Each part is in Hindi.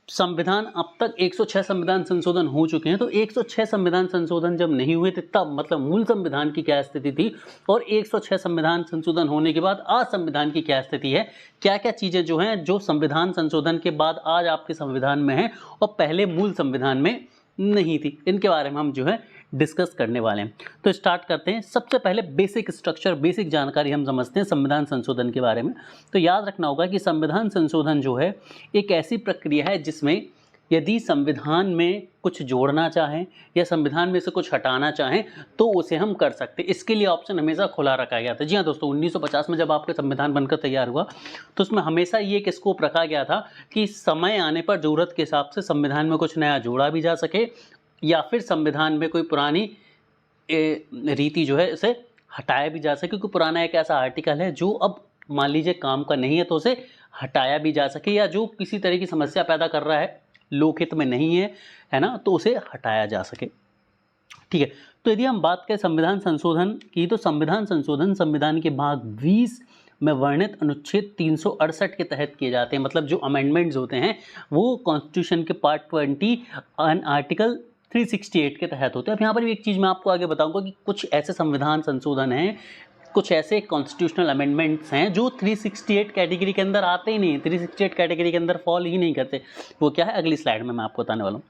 संविधान अब तक 106 संविधान संशोधन हो चुके हैं। तो 106 संविधान संशोधन जब नहीं हुए थे तब मतलब मूल संविधान की क्या स्थिति थी और 106 संविधान संशोधन होने के बाद आज संविधान की क्या स्थिति है, क्या क्या चीजें जो हैं जो संविधान संशोधन के बाद आज आपके संविधान में है और पहले मूल संविधान में नहीं थी, इनके बारे में हम जो है डिस्कस करने वाले हैं। तो स्टार्ट करते हैं। सबसे पहले बेसिक स्ट्रक्चर, बेसिक जानकारी हम समझते हैं संविधान संशोधन के बारे में। तो याद रखना होगा कि संविधान संशोधन जो है एक ऐसी प्रक्रिया है जिसमें यदि संविधान में कुछ जोड़ना चाहें या संविधान में से कुछ हटाना चाहें तो उसे हम कर सकते हैं। इसके लिए ऑप्शन हमेशा खुला रखा गया था। जी हाँ दोस्तों, 1950 में जब आपका संविधान बनकर तैयार हुआ तो उसमें हमेशा ये एक स्कोप रखा गया था कि समय आने पर ज़रूरत के हिसाब से संविधान में कुछ नया जोड़ा भी जा सके या फिर संविधान में कोई पुरानी रीति जो है उसे हटाया भी जा सके, क्योंकि पुराना एक ऐसा आर्टिकल है जो अब मान लीजिए काम का नहीं है तो उसे हटाया भी जा सके, या जो किसी तरह की समस्या पैदा कर रहा है, लोकहित में नहीं है ना, तो उसे हटाया जा सके। ठीक है, तो यदि हम बात करें संविधान संशोधन की तो संविधान संशोधन संविधान के भाग 20 में वर्णित अनुच्छेद 368 के तहत किए जाते हैं। मतलब जो अमेंडमेंट्स होते हैं वो कॉन्स्टिट्यूशन के पार्ट 20 आर्टिकल 368 के तहत होते हैं। अब यहाँ पर भी एक चीज़ मैं आपको आगे बताऊंगा कि कुछ ऐसे संविधान संशोधन हैं, कुछ ऐसे कॉन्स्टिट्यूशनल अमेंडमेंट्स हैं जो 368 कैटेगरी के अंदर आते ही नहीं, 368 कैटेगरी के अंदर फॉल ही नहीं करते। वो क्या है अगली स्लाइड में मैं आपको बताने वाला हूँ।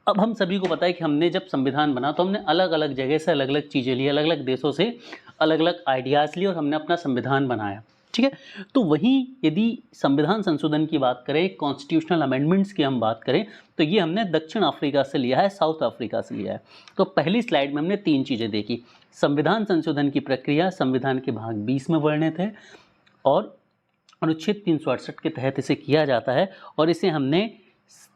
अब हम सभी को पता है कि हमने जब संविधान बना तो हमने अलग अलग जगह से अलग अलग चीज़ें ली, अलग अलग देशों से अलग अलग आइडियाज़ लिए और हमने अपना संविधान बनाया। ठीक है, तो वहीं यदि संविधान संशोधन की बात करें, कॉन्स्टिट्यूशनल अमेंडमेंट्स की हम बात करें तो ये हमने दक्षिण अफ्रीका से लिया है, साउथ अफ्रीका से लिया है। तो पहली स्लाइड में हमने 3 चीज़ें देखी। संविधान संशोधन की प्रक्रिया संविधान के भाग 20 में वर्णित है और अनुच्छेद 368 के तहत इसे किया जाता है और इसे हमने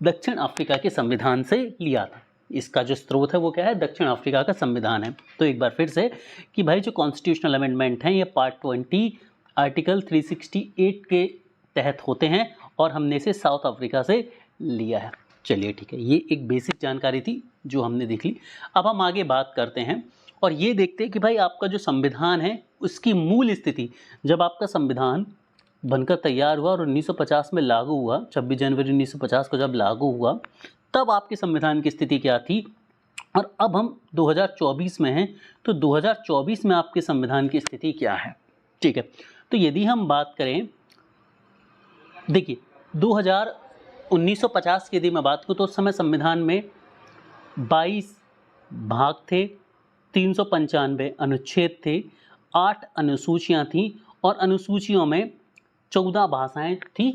दक्षिण अफ्रीका के संविधान से लिया था। इसका जो स्रोत है वो क्या है, दक्षिण अफ्रीका का संविधान है। तो एक बार फिर से कि भाई जो कॉन्स्टिट्यूशनल अमेंडमेंट हैं ये पार्ट 20 आर्टिकल 368 के तहत होते हैं और हमने इसे साउथ अफ्रीका से लिया है। चलिए ठीक है, ये एक बेसिक जानकारी थी जो हमने देख ली। अब हम आगे बात करते हैं और ये देखते हैं कि भाई आपका जो संविधान है उसकी मूल स्थिति, जब आपका संविधान बनकर तैयार हुआ और 1950 में लागू हुआ, 26 जनवरी 1950 को जब लागू हुआ तब आपके संविधान की स्थिति क्या थी और अब हम 2024 में हैं तो 2024 में आपके संविधान की स्थिति क्या है। ठीक है, तो यदि हम बात करें, देखिए 1950 की यदि मैं बात करूँ तो उस समय संविधान में 22 भाग थे, 395 अनुच्छेद थे, 8 अनुसूचियाँ थीं और अनुसूचियों में 14 भाषाएं थी।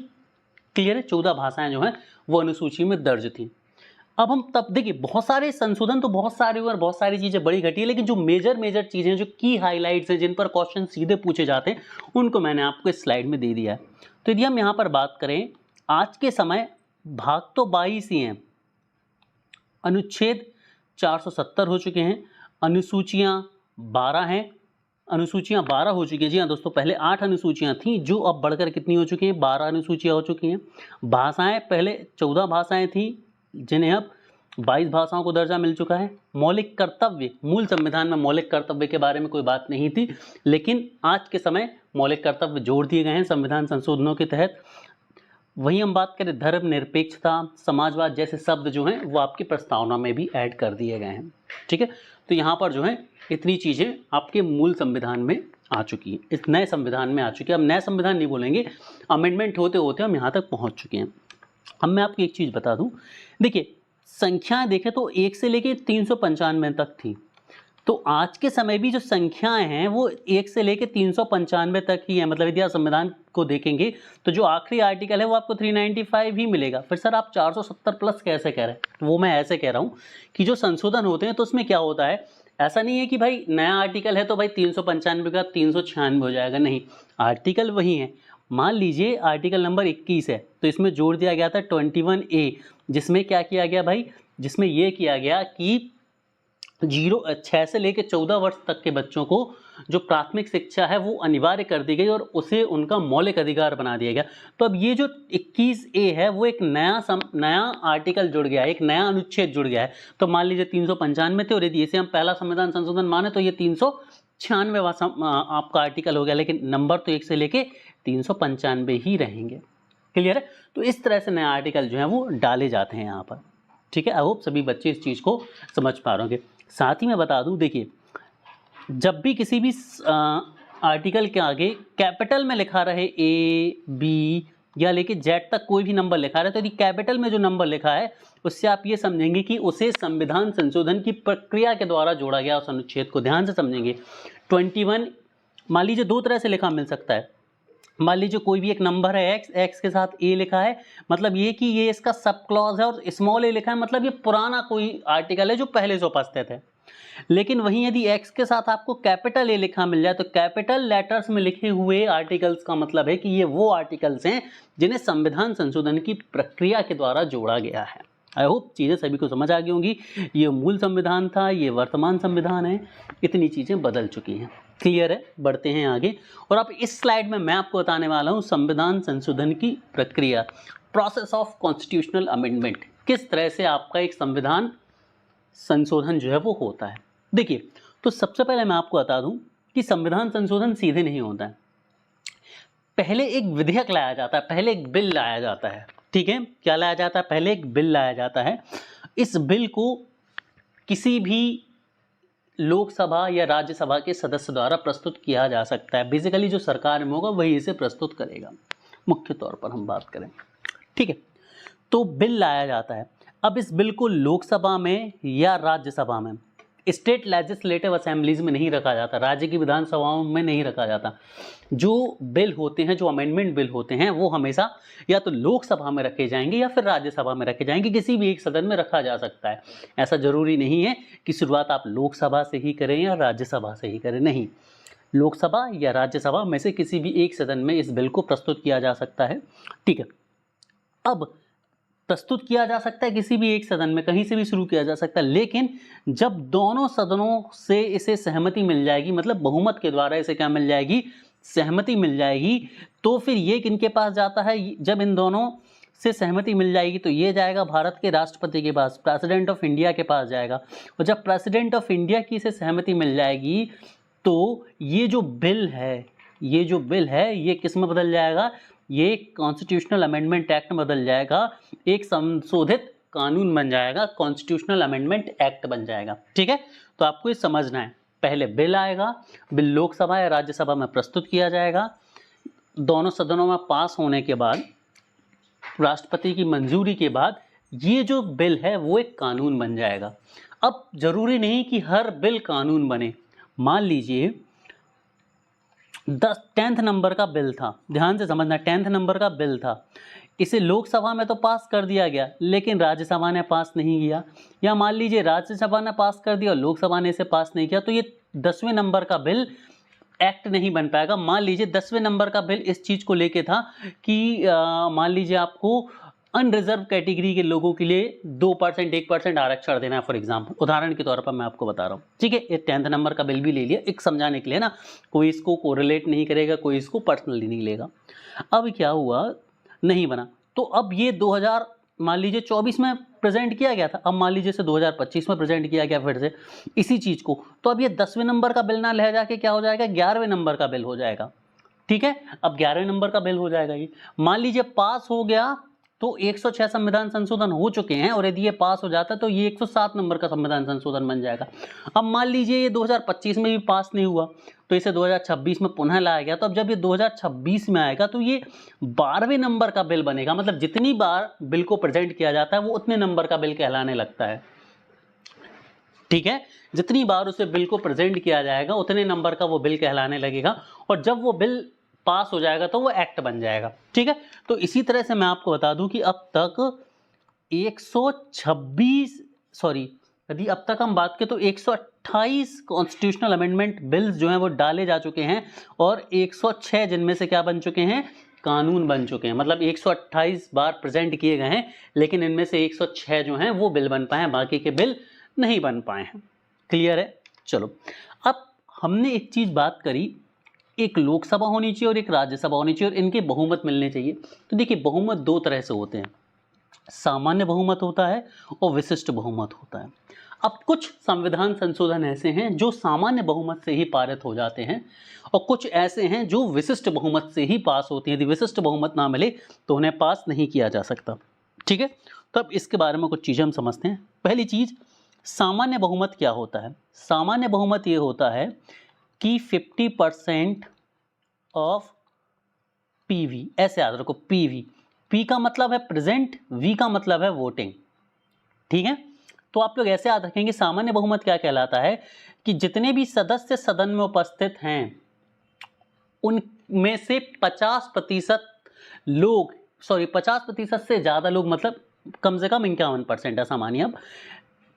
क्लियर है, 14 भाषाएं जो हैं वो अनुसूची में दर्ज थी। अब हम तब देखिए बहुत सारे संशोधन तो बहुत सारे हुए और बहुत सारी चीज़ें बड़ी घटी है, लेकिन जो मेजर चीज़ें, जो की हाईलाइट्स हैं, जिन पर क्वेश्चन सीधे पूछे जाते हैं, उनको मैंने आपको इस स्लाइड में दे दिया है। तो यदि हम यहाँ पर बात करें, आज के समय भाग तो 22 ही हैं, अनुच्छेद 470 हो चुके हैं, अनुसूचियाँ 12 हैं, अनुसूचियाँ 12 हो चुकी हैं। जी हाँ दोस्तों, पहले 8 अनुसूचियाँ थीं जो अब बढ़कर कितनी हो चुकी हैं, 12 अनुसूचियाँ हो चुकी हैं। भाषाएं पहले 14 भाषाएं थीं जिन्हें अब 22 भाषाओं को दर्जा मिल चुका है। मौलिक कर्तव्य, मूल संविधान में मौलिक कर्तव्य के बारे में कोई बात नहीं थी, लेकिन आज के समय मौलिक कर्तव्य जोड़ दिए गए हैं संविधान संशोधनों के तहत। वहीं हम बात करें धर्मनिरपेक्षता, समाजवाद जैसे शब्द जो हैं वो आपकी प्रस्तावना में भी ऐड कर दिए गए हैं। ठीक है, तो यहाँ पर जो है इतनी चीज़ें आपके मूल संविधान में आ चुकी हैं, इस नए संविधान में आ चुकी है। अब नया संविधान नहीं बोलेंगे, अमेंडमेंट होते होते हम यहाँ तक पहुँच चुके हैं। अब मैं आपको एक चीज़ बता दूं, देखिए संख्याएं देखें तो 1 से लेके 395 तक थी, तो आज के समय भी जो संख्याएं हैं वो 1 से लेके 395 तक ही है। मतलब यदि आप संविधान को देखेंगे तो जो आखिरी आर्टिकल है वो आपको 395 ही मिलेगा। फिर सर आप 470 प्लस कैसे कह रहे हैं, तो वो मैं ऐसे कह रहा हूँ कि जो संशोधन होते हैं तो उसमें क्या होता है, ऐसा नहीं है कि भाई नया आर्टिकल है तो भाई 395 का 396 हो जाएगा, नहीं, आर्टिकल वही है। मान लीजिए आर्टिकल नंबर 21 है तो इसमें जोड़ दिया गया था 21A, जिसमें क्या किया गया भाई, जिसमें ये किया गया कि 6 से लेकर 14 वर्ष तक के बच्चों को जो प्राथमिक शिक्षा है वो अनिवार्य कर दी गई और उसे उनका मौलिक अधिकार बना दिया गया। तो अब ये जो 21A है वो एक नया आर्टिकल जुड़ गया है, एक नया अनुच्छेद जुड़ गया है। तो मान लीजिए 395 थे और यदि इसे हम पहला संविधान संशोधन माने तो ये 396वां आपका आर्टिकल हो गया, लेकिन नंबर तो 1 से लेके 395 ही रहेंगे। क्लियर है? तो इस तरह से नए आर्टिकल जो हैं वो डाले जाते हैं यहाँ पर, ठीक है। आई होप सभी बच्चे इस चीज़ को समझ पा रहे होंगे। साथ ही मैं बता दूं, देखिए जब भी किसी भी आर्टिकल के आगे कैपिटल में लिखा रहे ए बी या लेके जेड तक कोई भी नंबर लिखा रहे, तो यदि कैपिटल में जो नंबर लिखा है उससे आप ये समझेंगे कि उसे संविधान संशोधन की प्रक्रिया के द्वारा जोड़ा गया उस अनुच्छेद को ध्यान से समझेंगे। 21 मान लीजिए दो तरह से लिखा मिल सकता है। मान लीजिए कोई भी एक नंबर है एक्स, एक्स के साथ ए लिखा है, मतलब ये कि ये इसका सब क्लॉज है, और स्मॉल ए लिखा है मतलब ये पुराना कोई आर्टिकल है जो पहले से उपस्थित है। लेकिन वहीं यदि एक्स के साथ आपको कैपिटल ए लिखा मिल जाए तो कैपिटल लेटर्स में लिखे हुए आर्टिकल्स का मतलब है कि ये वो आर्टिकल्स हैं जिन्हें संविधान संशोधन की प्रक्रिया के द्वारा जोड़ा गया है। आई होप चीज़ें सभी को समझ आ गई होंगी। ये मूल संविधान था, ये वर्तमान संविधान है, इतनी चीज़ें बदल चुकी हैं। क्लियर है? बढ़ते हैं आगे। और अब इस स्लाइड में मैं आपको बताने वाला हूँ संविधान संशोधन की प्रक्रिया, प्रोसेस ऑफ कॉन्स्टिट्यूशनल अमेंडमेंट, किस तरह से आपका एक संविधान संशोधन जो है वो होता है। देखिए, तो सबसे पहले मैं आपको बता दूं कि संविधान संशोधन सीधे नहीं होता है। पहले एक विधेयक लाया जाता है, पहले एक बिल लाया जाता है, ठीक है। क्या लाया जाता है? पहले एक बिल लाया जाता है। इस बिल को किसी भी लोकसभा या राज्यसभा के सदस्य द्वारा प्रस्तुत किया जा सकता है। बेसिकली जो सरकार में होगा वही इसे प्रस्तुत करेगा, मुख्य तौर पर हम बात करें, ठीक है। तो बिल लाया जाता है। अब इस बिल को लोकसभा में या राज्यसभा में, स्टेट लेजिस्लेटिव असेंबलीज में नहीं रखा जाता, राज्य की विधानसभाओं में नहीं रखा जाता। जो बिल होते हैं, जो अमेंडमेंट बिल होते हैं, वो हमेशा या तो लोकसभा में रखे जाएंगे या फिर राज्यसभा में रखे जाएंगे, किसी भी एक सदन में रखा जा सकता है। ऐसा जरूरी नहीं है कि शुरुआत आप लोकसभा से ही करें या राज्यसभा से ही करें, नहीं, लोकसभा या राज्यसभा में से किसी भी एक सदन में इस बिल को प्रस्तुत किया जा सकता है, ठीक है। अब प्रस्तुत किया जा सकता है किसी भी एक सदन में, कहीं से भी शुरू किया जा सकता है, लेकिन जब दोनों सदनों से इसे सहमति मिल जाएगी, मतलब बहुमत के द्वारा इसे क्या मिल जाएगी, सहमति मिल जाएगी, तो फिर ये किनके पास जाता है? जब इन दोनों से सहमति मिल जाएगी तो ये जाएगा भारत के राष्ट्रपति के पास, प्रेसिडेंट ऑफ इंडिया के पास जाएगा। और जब प्रेसिडेंट ऑफ इंडिया की इसे सहमति मिल जाएगी तो ये जो बिल है ये किस में बदल जाएगा? ये कॉन्स्टिट्यूशनल अमेंडमेंट एक्ट में बदल जाएगा, एक संशोधित कानून बन जाएगा, कॉन्स्टिट्यूशनल अमेंडमेंट एक्ट बन जाएगा, ठीक है। तो आपको ये समझना है, पहले बिल आएगा, बिल लोकसभा या राज्यसभा में प्रस्तुत किया जाएगा, दोनों सदनों में पास होने के बाद, राष्ट्रपति की मंजूरी के बाद ये जो बिल है वो एक कानून बन जाएगा। अब जरूरी नहीं कि हर बिल कानून बने। मान लीजिए 10th नंबर का बिल था, ध्यान से समझना, 10th नंबर का बिल था, इसे लोकसभा में तो पास कर दिया गया लेकिन राज्यसभा ने पास नहीं किया, या मान लीजिए राज्यसभा ने पास कर दिया और लोकसभा ने इसे पास नहीं किया, तो ये 10वें नंबर का बिल एक्ट नहीं बन पाएगा। मान लीजिए 10वें नंबर का बिल इस चीज़ को लेके था कि मान लीजिए आपको अनरिजर्व कैटेगरी के लोगों के लिए 2% 1% आरक्षण देना है, फॉर एग्जाम्पल, उदाहरण के तौर पर मैं आपको बता रहा हूँ, ठीक है। ये 10th नंबर का बिल भी ले लिया, एक समझाने के लिए ना, कोई इसको कोरिलेट नहीं करेगा, कोई इसको पर्सनली नहीं लेगा। अब क्या हुआ, नहीं बना, तो अब ये 2000 मान लीजिए 24 में प्रेजेंट किया गया था, अब मान लीजिए इसे 2025 में प्रेजेंट किया गया फिर से इसी चीज़ को, तो अब ये 10वें नंबर का बिल ना ले जाके क्या हो जाएगा, 11वें नंबर का बिल हो जाएगा, ठीक है। अब 11वें नंबर का बिल हो जाएगा ये, मान लीजिए पास हो गया तो 106 संविधान संशोधन हो चुके हैं, और यदि ये पास हो जाता तो ये 107 नंबर का संविधान संशोधन बन जाएगा। अब मान लीजिए ये 2025 में भी पास नहीं हुआ तो इसे 2026 में पुनः लाया गया, तो अब जब ये 2026 में आएगा तो ये 12वें नंबर का बिल बनेगा, मतलब जितनी बार बिल को प्रेजेंट किया जाता है वो उतने नंबर का बिल कहलाने लगता है, ठीक है। जितनी बार उसे बिल को प्रेजेंट किया जाएगा उतने नंबर का वो बिल कहलाने लगेगा, और जब वो बिल पास हो जाएगा तो वो एक्ट बन जाएगा, ठीक है। तो इसी तरह से मैं आपको बता दूं कि अब तक 126 यदि अब तक हम बात करें तो 128 कॉन्स्टिट्यूशनल अमेंडमेंट बिल्स जो हैं वो डाले जा चुके हैं, और 106 जिनमें से क्या बन चुके हैं, कानून बन चुके हैं। मतलब 128 बार प्रेजेंट किए गए हैं लेकिन इनमें से 106 जो हैं वो बिल बन पाए हैं, बाकी के बिल नहीं बन पाए हैं। क्लियर है? चलो, अब हमने एक चीज़ बात करी, एक लोकसभा होनी चाहिए और एक राज्यसभा होनी चाहिए और इनके बहुमत मिलने चाहिए। तो देखिए, बहुमत दो तरह से होते हैं, सामान्य बहुमत होता है और विशिष्ट बहुमत होता है। अब कुछ संविधान संशोधन ऐसे हैं जो सामान्य बहुमत से ही पारित हो जाते हैं और कुछ ऐसे हैं जो विशिष्ट बहुमत से ही पास होते हैं। यदि विशिष्ट बहुमत ना मिले तो उन्हें पास नहीं किया जा सकता। ठीक है, तो अब इसके बारे में कुछ चीज़ें हम समझते हैं। पहली चीज़, सामान्य बहुमत क्या होता है? सामान्य बहुमत ये होता है कि 50% ऑफ पीवी, ऐसे याद रखो, पीवी, पी का मतलब है प्रेजेंट, वी का मतलब है वोटिंग। ठीक है, तो आप लोग ऐसे याद रखेंगे सामान्य बहुमत क्या कहलाता है कि जितने भी सदस्य सदन में उपस्थित हैं उनमें से 50% लोग, 50% से ज़्यादा लोग, मतलब कम से कम 51% ऐसा मानिए। अब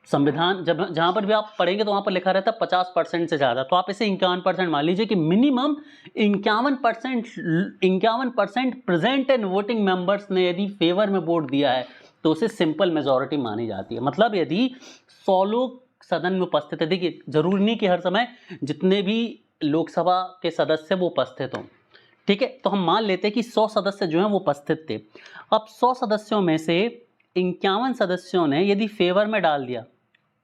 संविधान जब जहाँ पर भी आप पढ़ेंगे तो वहाँ पर लिखा रहता है 50% से ज़्यादा, तो आप इसे 51% मान लीजिए कि minimum 51% present and voting members ने यदि फेवर में वोट दिया है तो उसे सिंपल मेजॉरिटी मानी जाती है। मतलब यदि 100 लोग सदन में उपस्थित है, देखिए जरूरी नहीं कि हर समय जितने भी लोकसभा के सदस्य वो उपस्थित हों, ठीक है, तो हम मान लेते हैं कि 100 सदस्य जो हैं वो उपस्थित थे। अब 100 सदस्यों में से 51 सदस्यों ने यदि फेवर में डाल दिया,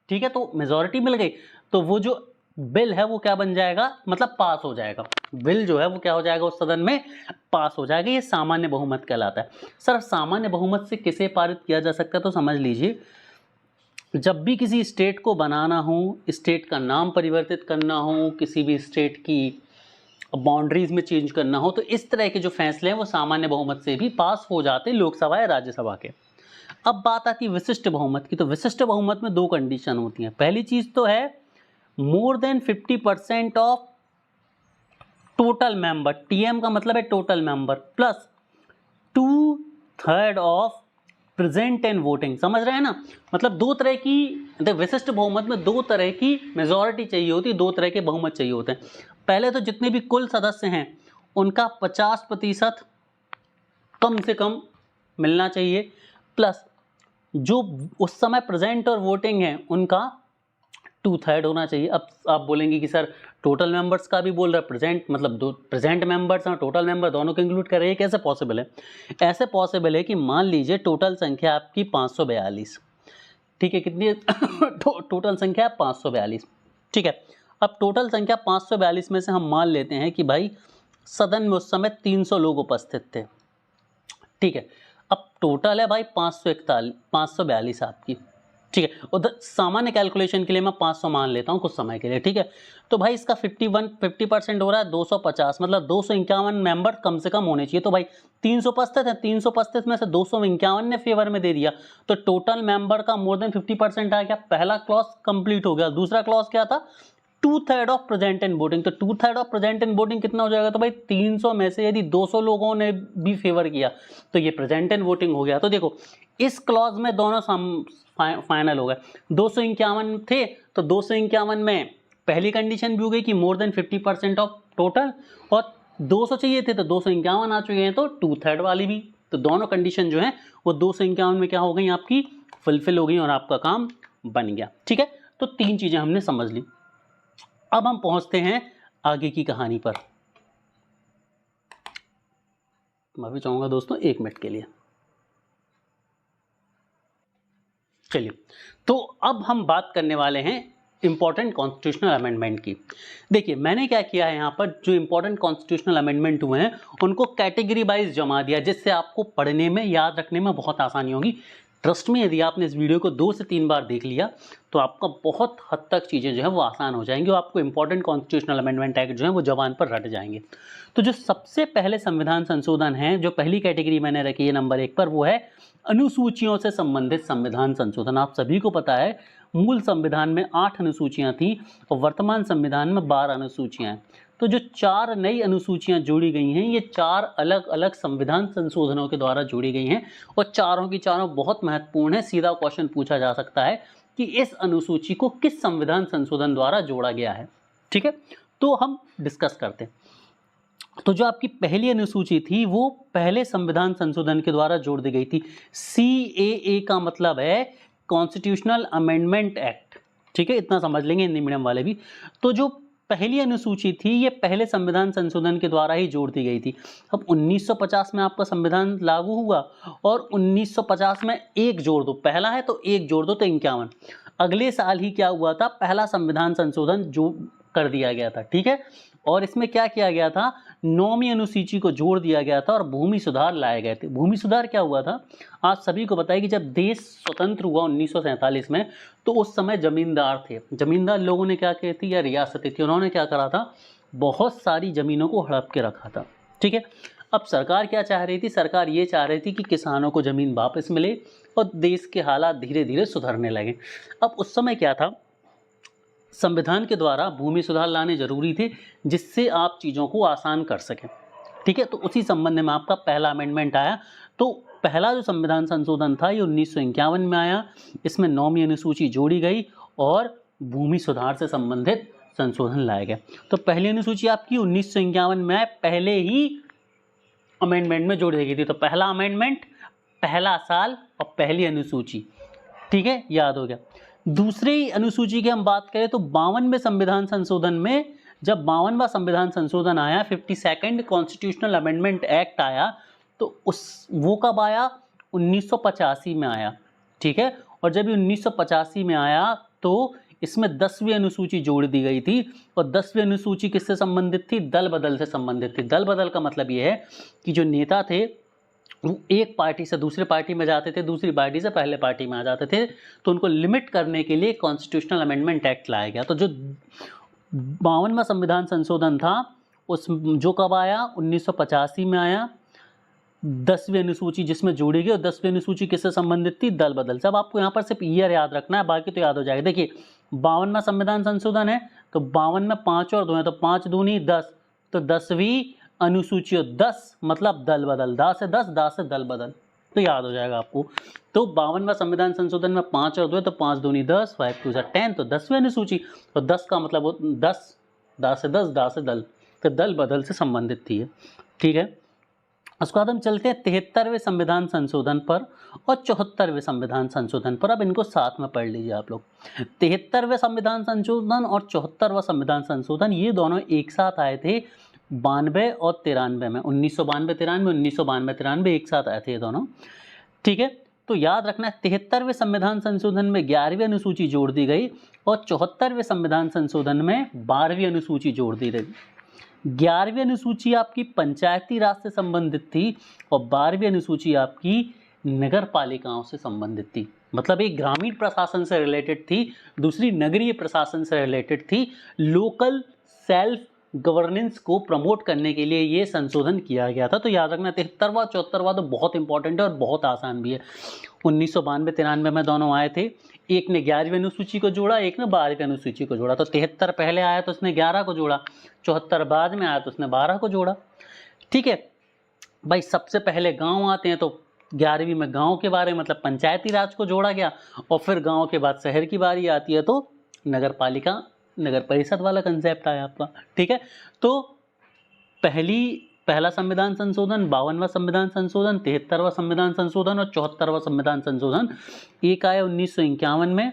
ठीक है, तो मेजॉरिटी मिल गई, तो वो जो बिल है वो क्या बन जाएगा, मतलब पास हो जाएगा। बिल जो है वो क्या हो जाएगा, उस सदन में पास हो जाएगा। ये सामान्य बहुमत कहलाता है। सर सामान्य बहुमत से किसे पारित किया जा सकता है? तो समझ लीजिए जब भी किसी स्टेट को बनाना हो, स्टेट का नाम परिवर्तित करना हो, किसी भी स्टेट की बाउंड्रीज में चेंज करना हो, तो इस तरह के जो फैसले हैं वो सामान्य बहुमत से भी पास हो जाते हैं, लोकसभा या राज्यसभा के। अब बात आती है विशिष्ट बहुमत की। तो विशिष्ट बहुमत में 2 कंडीशन होती हैं। पहली चीज तो है more than 50% of total member, TM का मतलब है total member, plus 2/3 of present and voting. समझ रहे हैं ना? मतलब 2 तरह की, विशिष्ट बहुमत में 2 तरह की मेजॉरिटी चाहिए होती है, 2 तरह के बहुमत चाहिए होते हैं। पहले तो जितने भी कुल सदस्य हैं उनका 50% कम से कम मिलना चाहिए, प्लस जो उस समय प्रेजेंट और वोटिंग है उनका 2/3 होना चाहिए। अब आप बोलेंगे कि सर टोटल मेंबर्स का भी बोल रहा है, प्रेजेंट मतलब दो प्रेजेंट मेंबर्स और टोटल मेंबर दोनों को इंक्लूड कर रहे हैं, कैसे पॉसिबल है? ऐसे पॉसिबल है कि मान लीजिए टोटल संख्या आपकी 542, ठीक है, कितनी है? टोटल संख्या 542, ठीक है। अब टोटल संख्या 542 में से हम मान लेते हैं कि भाई सदन में उस समय 300 लोग उपस्थित थे, ठीक है। अब टोटल है भाई 542 आपकी, ठीक है। उधर सामान्य कैलकुलेशन के लिए मैं 500 मान लेता हूँ कुछ समय के लिए, ठीक है। तो भाई इसका 50% हो रहा है 250, मतलब 251 मेंबर कम से कम होने चाहिए। तो भाई 300 उपस्थित है, 300 उपस्थित में से 251 ने फेवर में दे दिया, तो टोटल मेंबर का मोर देन 50% आ गया। पहला क्लॉज कंप्लीट हो गया। दूसरा क्लॉज क्या था? 2/3 ऑफ प्रेजेंट एंड वोटिंग। तो 2/3 ऑफ प्रेजेंट एंड वोटिंग कितना हो जाएगा? तो भाई 300 में से यदि 200 लोगों ने भी फेवर किया तो ये प्रेजेंट एंड वोटिंग हो गया। तो देखो इस क्लॉज में दोनों फाइनल हो गए। 251 थे तो 251 में पहली कंडीशन भी हो गई कि मोर देन 50% ऑफ टोटल, और 200 चाहिए थे तो 251 आ चुके हैं, तो 2/3 वाली भी। तो दोनों कंडीशन जो है वो 251 में क्या हो गई आपकी, फुलफिल हो गई और आपका काम बन गया, ठीक है। तो 3 चीजें हमने समझ ली। अब हम पहुंचते हैं आगे की कहानी पर। मैं भी चाहूंगा दोस्तों 1 मिनट के लिए, चलिए। तो अब हम बात करने वाले हैं इंपॉर्टेंट कॉन्स्टिट्यूशनल अमेंडमेंट की। देखिए मैंने क्या किया है, यहाँ पर जो इंपॉर्टेंट कॉन्स्टिट्यूशनल अमेंडमेंट हुए हैं उनको कैटेगरी वाइज जमा दिया, जिससे आपको पढ़ने में, याद रखने में बहुत आसानी होगी। ट्रस्ट में यदि आपने इस वीडियो को 2 से 3 बार देख लिया तो आपका बहुत हद तक चीज़ें जो है वो आसान हो जाएंगी और आपको इंपॉर्टेंट कॉन्स्टिट्यूशनल अमेंडमेंट एक्ट जो है वो जबान पर रट जाएंगे। तो जो सबसे पहले संविधान संशोधन है, जो पहली कैटेगरी मैंने रखी है नंबर 1 पर, वो है अनुसूचियों से संबंधित संविधान संशोधन। आप सभी को पता है मूल संविधान में 8 अनुसूचियां थी और वर्तमान संविधान में 12 अनुसूचियां हैं। तो जो 4 नई अनुसूचियां जोड़ी गई हैं, ये 4 अलग अलग संविधान संशोधनों के द्वारा जोड़ी गई हैं और चारों की चारों बहुत महत्वपूर्ण है। सीधा क्वेश्चन पूछा जा सकता है कि इस अनुसूची को किस संविधान संशोधन द्वारा जोड़ा गया है, ठीक है। तो हम डिस्कस करते हैं। तो जो आपकी पहली अनुसूची थी वो पहले संविधान संशोधन के द्वारा जोड़ दी गई थी। CAA का मतलब है कॉन्स्टिट्यूशनल अमेंडमेंट एक्ट, ठीक है, इतना समझ लेंगे हिंदी मीडियम वाले भी। तो जो पहली अनुसूची थी ये पहले संविधान संशोधन के द्वारा ही जोड़ दी गई थी। अब 1950 में आपका संविधान लागू हुआ और 1950 में 1 जोड़ दो, पहला है तो 1 जोड़ दो तो 51। अगले साल ही क्या हुआ था, पहला संविधान संशोधन जो कर दिया गया था, ठीक है। और इसमें क्या किया गया था, 9वीं अनुसूची को जोड़ दिया गया था और भूमि सुधार लाए गए थे। भूमि सुधार क्या हुआ था, आप सभी को बताइए कि जब देश स्वतंत्र हुआ 1947 में, तो उस समय जमींदार थे, जमींदार लोगों ने क्या की थी, या रियासतें थी, उन्होंने क्या करा था, बहुत सारी जमीनों को हड़प के रखा था, ठीक है। अब सरकार क्या चाह रही थी, सरकार ये चाह रही थी कि किसानों को जमीन वापस मिले और देश के हालात धीरे धीरे सुधरने लगे। अब उस समय क्या था, संविधान के द्वारा भूमि सुधार लाने जरूरी थे जिससे आप चीज़ों को आसान कर सकें, ठीक है। तो उसी संबंध में आपका पहला अमेंडमेंट आया। तो पहला जो संविधान संशोधन था ये 1951 में आया, इसमें 9वीं अनुसूची जोड़ी गई और भूमि सुधार से संबंधित संशोधन लाए गए। तो पहली अनुसूची आपकी 1951 में पहले ही अमेंडमेंट में जोड़ दी गई थी। तो पहला अमेंडमेंट, पहला साल और पहली अनुसूची, ठीक है, याद हो गया। दूसरी अनुसूची की हम बात करें तो 52वें संविधान संशोधन में, जब 52वां संविधान संशोधन आया, 52nd कॉन्स्टिट्यूशनल अमेंडमेंट एक्ट आया, तो वो कब आया, 1985 में आया, ठीक है। और जब ये 1985 में आया तो इसमें 10वीं अनुसूची जोड़ दी गई थी। और 10वीं अनुसूची किससे संबंधित थी, दल बदल से संबंधित थी। दल बदल का मतलब ये है कि जो नेता थे वो एक पार्टी से दूसरी पार्टी में जाते थे, दूसरी पार्टी से पहले पार्टी में आ जाते थे, तो उनको लिमिट करने के लिए कॉन्स्टिट्यूशनल अमेंडमेंट एक्ट लाया गया। तो जो 52वां संविधान संशोधन था उस जो कब आया, 1985 में आया, 10वीं अनुसूची जिसमें जोड़ी गई। और 10वीं अनुसूची किससे संबंधित थी, दल बदल से। अब आपको यहाँ पर सिर्फ ईयर याद रखना है, बाकी तो याद हो जाएगा। देखिए 52वां संविधान संशोधन है तो 52 में 5 और 2 है, तो 5 दूनी 10, तो 10वीं अनुसूची, 10 मतलब दल बदल, दा से 10, दा से दल बदल, तो याद हो जाएगा आपको। तो 52वां संविधान संशोधन में 5 और 2 है, तो 5 दूनी 10, 5 2 10, तो 10वीं अनुसूची। तो 10 का मतलब 10, दा से 10, दा से दल, तो दल बदल से संबंधित थी, ठीक है। उसके बाद हम चलते हैं 73वें संविधान संशोधन पर और 74वें संविधान संशोधन पर। अब इनको साथ में पढ़ लीजिए आप लोग। 73वें संविधान संशोधन और 74वां संविधान संशोधन ये दोनों एक साथ आए थे 92 और 93 में, 1992-93, 1992-93 एक साथ आए थे ये दोनों, ठीक है। तो याद रखना है 73वें संविधान संशोधन में 11वीं अनुसूची जोड़ दी गई और 74वें संविधान संशोधन में 12वीं अनुसूची जोड़ दी गई। 11वीं अनुसूची आपकी पंचायती राज से संबंधित थी और 12वीं अनुसूची आपकी नगर पालिकाओं से संबंधित थी। मतलब एक ग्रामीण प्रशासन से रिलेटेड थी, दूसरी नगरीय प्रशासन से रिलेटेड थी। लोकल सेल्फ गवर्नेंस को प्रमोट करने के लिए ये संशोधन किया गया था। तो याद रखना 73वां 74वां तो बहुत इंपॉर्टेंट है और बहुत आसान भी है। 1992-93 में दोनों आए थे, एक ने 11वीं अनुसूची को जोड़ा, एक ने 12वीं अनुसूची को जोड़ा। तो 73 पहले आया तो उसने 11 को जोड़ा, 74 बाद में आया तो उसने 12 को जोड़ा, ठीक है भाई। सबसे पहले गांव आते हैं तो 11वीं में गांव के बारे में मतलब पंचायती राज को जोड़ा गया और फिर गांव के बाद शहर की बारी आती है तो नगर पालिका नगर परिषद वाला कंसेप्ट आया आपका, ठीक है। तो पहला संविधान संशोधन, 52वां संविधान संशोधन, 73वां संविधान संशोधन और 74वां संविधान संशोधन। एक आया 1951 में,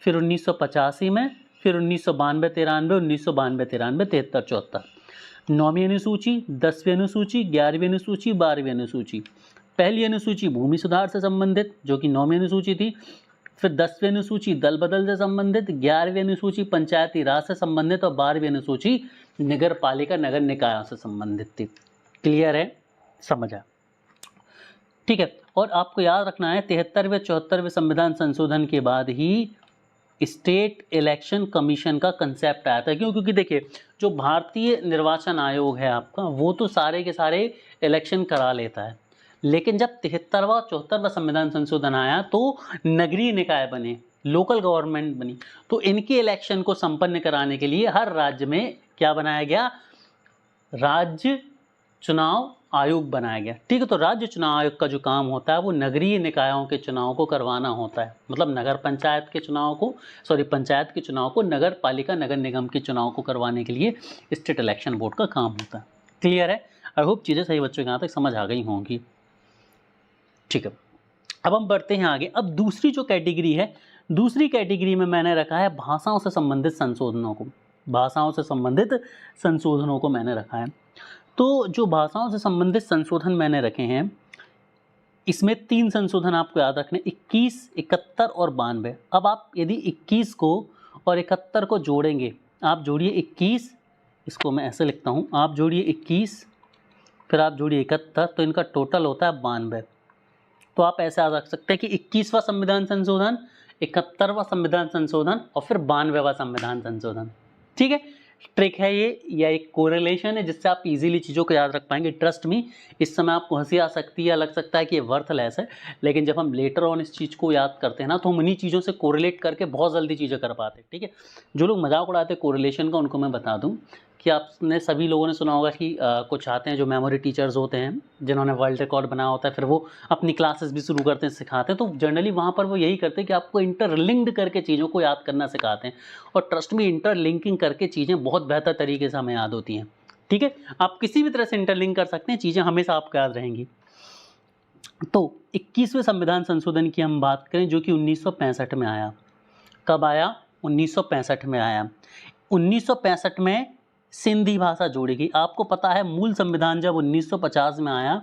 फिर 1985 में, फिर 1992-93, 1992-93, 73-74। 9वीं अनुसूची, 10वीं अनुसूची, 11वीं अनुसूची, 12वीं अनुसूची। पहली अनुसूची भूमि सुधार से संबंधित जो कि 9वीं अनुसूची थी, फिर 10वीं अनुसूची दल बदल से संबंधित, 11वीं अनुसूची पंचायती राज से संबंधित और 12वीं अनुसूची नगर पालिका नगर निकायों से संबंधित थी। क्लियर है, समझा, ठीक है। और आपको याद रखना है 73वें 74वें संविधान संशोधन के बाद ही स्टेट इलेक्शन कमीशन का कंसेप्ट आया था। क्यों? क्योंकि देखिए जो भारतीय निर्वाचन आयोग है आपका वो तो सारे के सारे इलेक्शन करा लेता है, लेकिन जब 73वां 74वां संविधान संशोधन आया तो नगरीय निकाय बने, लोकल गवर्नमेंट बनी, तो इनके इलेक्शन को संपन्न कराने के लिए हर राज्य में क्या बनाया गया, राज्य चुनाव आयोग बनाया गया, ठीक है। तो राज्य चुनाव आयोग का जो काम होता है वो नगरीय निकायों के चुनाव को करवाना होता है, मतलब नगर पंचायत के चुनाव को पंचायत के चुनाव को नगर पालिका नगर निगम के चुनाव को करवाने के लिए स्टेट इलेक्शन बोर्ड का काम होता है। क्लियर है? आई होप चीज़ें सही बच्चों के यहाँ तक समझ आ गई होंगी, ठीक है। अब हम बढ़ते हैं आगे। अब दूसरी जो कैटेगरी है, दूसरी कैटेगरी में मैंने रखा है भाषाओं से संबंधित संशोधनों को, भाषाओं से संबंधित संशोधनों को मैंने रखा है। तो जो भाषाओं से संबंधित संशोधन मैंने रखे हैं इसमें 3 संशोधन आपको याद रखने, 21, 71 और 92। अब आप यदि 21 को और 71 को जोड़ेंगे, आप जोड़िए 21, इसको मैं ऐसे लिखता हूँ, आप जोड़िए 21 फिर आप जोड़िए 71, तो इनका टोटल होता है 92। तो आप ऐसे याद रख सकते हैं कि 21वां संविधान संशोधन, 71वां संविधान संशोधन और फिर 92वां संविधान संशोधन। ठीक है, ट्रिक है ये, या एक कोरिलेशन है जिससे आप इजीली चीज़ों को याद रख पाएंगे। ट्रस्ट मी, इस समय आपको हंसी आ सकती है या लग सकता है कि ये वर्थलेस है, लेकिन जब हम लेटर ऑन इस चीज़ को याद करते हैं ना, तो हम इन्हीं चीज़ों से कोरिलेट करके बहुत जल्दी चीज़ें कर पाते हैं। ठीक है, जो लोग मजाक उड़ाते हैं कोरिलेशन का, उनको मैं बता दूं कि आपने सभी लोगों ने सुना होगा कि कुछ आते हैं जो मेमोरी टीचर्स होते हैं, जिन्होंने वर्ल्ड रिकॉर्ड बनाया होता है, फिर वो अपनी क्लासेस भी शुरू करते हैं, सिखाते हैं। तो जनरली वहाँ पर वो यही करते हैं कि आपको इंटरलिंक्ड करके चीज़ों को याद करना सिखाते हैं, और ट्रस्ट में इंटरलिंकिंग करके चीज़ें बहुत बेहतर तरीके से हमें याद होती हैं। ठीक है, आप किसी भी तरह से इंटरलिंक कर सकते हैं, चीज़ें हमेशा आपको याद रहेंगी। तो 21वें संविधान संशोधन की हम बात करें, जो कि 1965 में आया। कब आया? 1965 में आया। 1965 में सिंधी भाषा जोड़ी गई। आपको पता है मूल संविधान जब 1950 में आया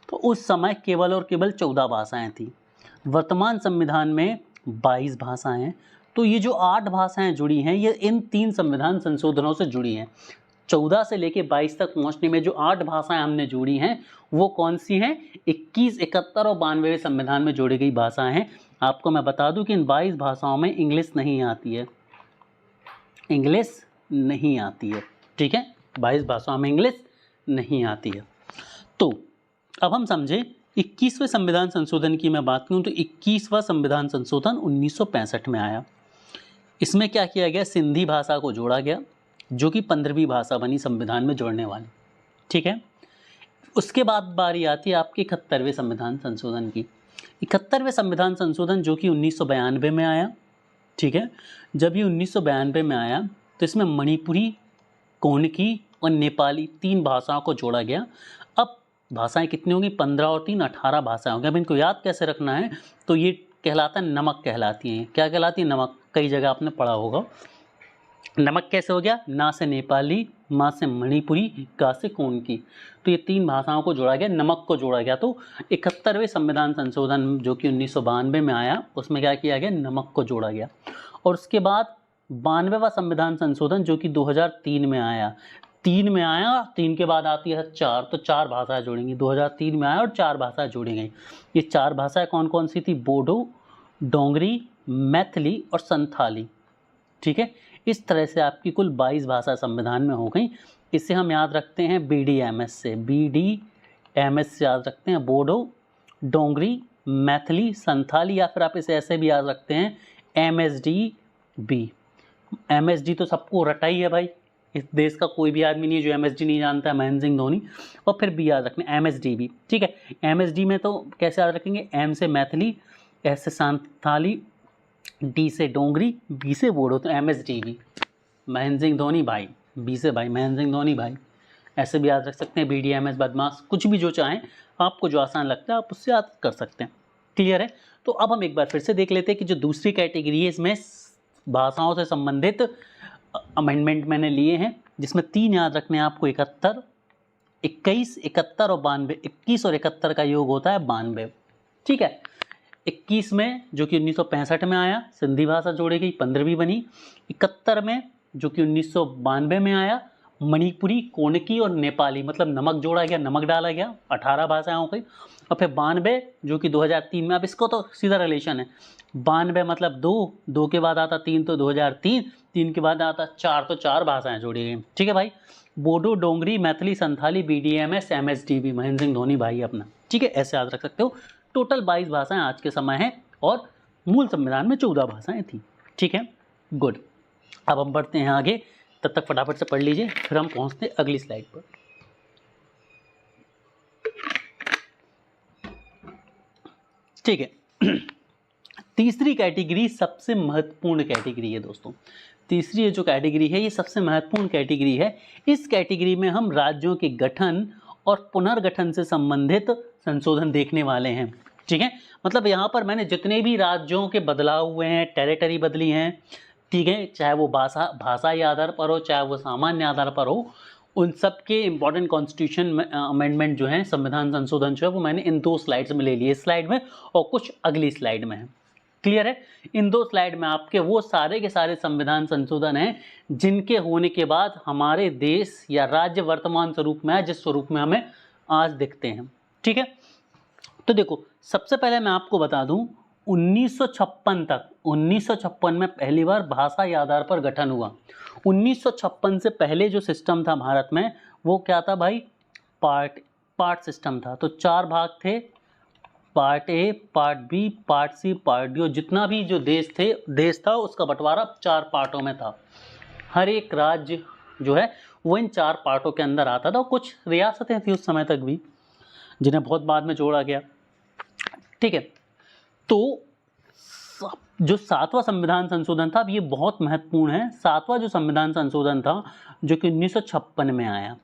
तो उस समय केवल और केवल 14 भाषाएं थी। वर्तमान संविधान में 22 भाषाएं हैं। तो ये जो 8 भाषाएं जुड़ी हैं, ये इन 3 संविधान संशोधनों से जुड़ी हैं। 14 से लेके 22 तक पहुंचने में जो 8 भाषाएं हमने जोड़ी हैं, वो कौन सी हैं? 21, 71 और 92वें संविधान में जोड़ी गई भाषाएं हैं। आपको मैं बता दूं कि इन 22 भाषाओं में इंग्लिश नहीं आती है, इंग्लिश नहीं आती है। ठीक है, 22 भाषाओं में इंग्लिश नहीं आती है। तो अब हम समझे 21वें संविधान संशोधन की मैं बात करूं तो 21वां संविधान संशोधन 1965 में आया। इसमें क्या किया गया? सिंधी भाषा को जोड़ा गया, जो कि 15वीं भाषा बनी संविधान में जोड़ने वाली। ठीक है, उसके बाद बारी आती है आपके 71वें संविधान संशोधन की। 71वें संविधान संशोधन जो कि 1992 में आया। ठीक है, जब ये 1992 में आया तो इसमें मणिपुरी, कोनकी और नेपाली 3 भाषाओं को जोड़ा गया। अब भाषाएं कितनी होंगी? 15 और 3 18 भाषाएं होंगी। अब इनको याद कैसे रखना है? तो ये कहलाता है नमक कहलाती हैं। क्या कहलाती है? नमक। कई जगह आपने पढ़ा होगा। नमक कैसे हो गया? ना से नेपाली, माँ से मणिपुरी, का से कोनकी। तो ये 3 भाषाओं को जोड़ा गया, नमक को जोड़ा गया। तो 71वें संविधान संशोधन जो कि 1992 में आया, उसमें क्या किया गया? नमक को जोड़ा गया। और उसके बाद 92वां संविधान संशोधन जो कि 2003 में आया। 3 में आया, 3 के बाद आती है 4, तो 4 भाषाएं जोड़ेंगी। 2003 में आया और 4 भाषाएं जोड़ी गई। ये 4 भाषाएं कौन कौन सी थी? बोडो, डोंगरी, मैथिली और संथाली। ठीक है, इस तरह से आपकी कुल 22 भाषा संविधान में हो गई। इसे हम याद रखते हैं BDMS से, BDMS से याद रखते हैं। बोडो, डोंगरी, मैथिली, संथाली, या फिर आप इसे ऐसे भी याद रखते हैं MSDB। MSD तो सबको रटा ही है भाई, इस देश का कोई भी आदमी नहीं है जो MSD नहीं जानता है, महेंद्र सिंह धोनी। और फिर B याद रखना, MSDB। ठीक है, MSD में तो कैसे याद रखेंगे? M से मैथिली, S से संथाली, D से डोंगरी, B से बोडो, तो MSDB, महेंद्र सिंह धोनी भाई। B से भाई महेंद्र सिंह धोनी भाई, ऐसे भी याद रख सकते हैं। BDMS, बदमाश, कुछ भी जो चाहें, आपको जो आसान लगता है आप उससे याद कर सकते हैं। क्लियर है? तो अब हम एक बार फिर से देख लेते हैं कि जो दूसरी कैटेगरी है, इसमें भाषाओं से संबंधित अमेंडमेंट मैंने लिए हैं, जिसमें 3 याद रखने हैं आपको: 71, 21, 71 और 92। 21 और 71 का योग होता है 92। ठीक है, 21 में जो कि 1965 में आया, सिंधी भाषा जोड़ी गई, 15वीं बनी। 71 में जो कि 1992 में आया, मणिपुरी, कोनकी और नेपाली, मतलब नमक जोड़ा गया, नमक डाला गया, 18 भाषाएं हो गई। और फिर 92 जो कि 2003 में, अब इसको तो सीधा रिलेशन है। 92 मतलब 2, 2 के बाद आता 3 तो 2003, 3 के बाद आता 4 तो 4 भाषाएं जोड़ी गई। ठीक है भाई, बोडो, डोंगरी, मैथिली, संथाली, BDMS, MSDB, महेंद्र सिंह धोनी भाई अपना। ठीक है, ऐसे याद रख सकते हो। टोटल 22 भाषाएं आज के समय हैं और मूल संविधान में 14 भाषाएं थी। ठीक है, गुड। अब हम बढ़ते हैं आगे, तब तक फटाफट से पढ़ लीजिए, फिर हम पहुंचते हैं अगली स्लाइड पर। ठीक है, तीसरी कैटेगरी सबसे महत्वपूर्ण कैटेगरी है दोस्तों। तीसरी जो कैटेगरी है ये सबसे महत्वपूर्ण कैटेगरी है। इस कैटेगरी में हम राज्यों के गठन और पुनर्गठन से संबंधित संशोधन देखने वाले हैं। ठीक है, मतलब यहाँ पर मैंने जितने भी राज्यों के बदलाव हुए हैं, टेरिटरी बदली हैं, ठीक है, चाहे वो भाषाई आधार पर हो, चाहे वो सामान्य आधार पर हो, उन सब के इंपॉर्टेंट कॉन्स्टिट्यूशन अमेंडमेंट जो है, संविधान संशोधन जो है, वो मैंने इन 2 स्लाइड्स में ले लिए, इस स्लाइड में और कुछ अगली स्लाइड में है। क्लियर है? इन 2 स्लाइड में आपके वो सारे के सारे संविधान संशोधन हैं जिनके होने के बाद हमारे देश या राज्य वर्तमान स्वरूप में है, जिस स्वरूप में हमें आज दिखते हैं। ठीक है, तो देखो सबसे पहले मैं आपको बता दूं 1956 तक, 1956 में पहली बार भाषा के आधार पर गठन हुआ। 1956 से पहले जो सिस्टम था भारत में वो क्या था भाई, पार्ट सिस्टम था। तो 4 भाग थे, part A, part B, part C, part D. जितना भी जो देश था उसका बंटवारा 4 पार्टों में था। हर एक राज्य जो है वो इन 4 पार्टों के अंदर आता था। कुछ रियासतें थी उस समय तक भी जिन्हें बहुत बाद में जोड़ा गया। ठीक है, तो जो 7वां संविधान संशोधन था, अब ये बहुत महत्वपूर्ण है। 7वां जो संविधान संशोधन था जो कि 1956 में आया।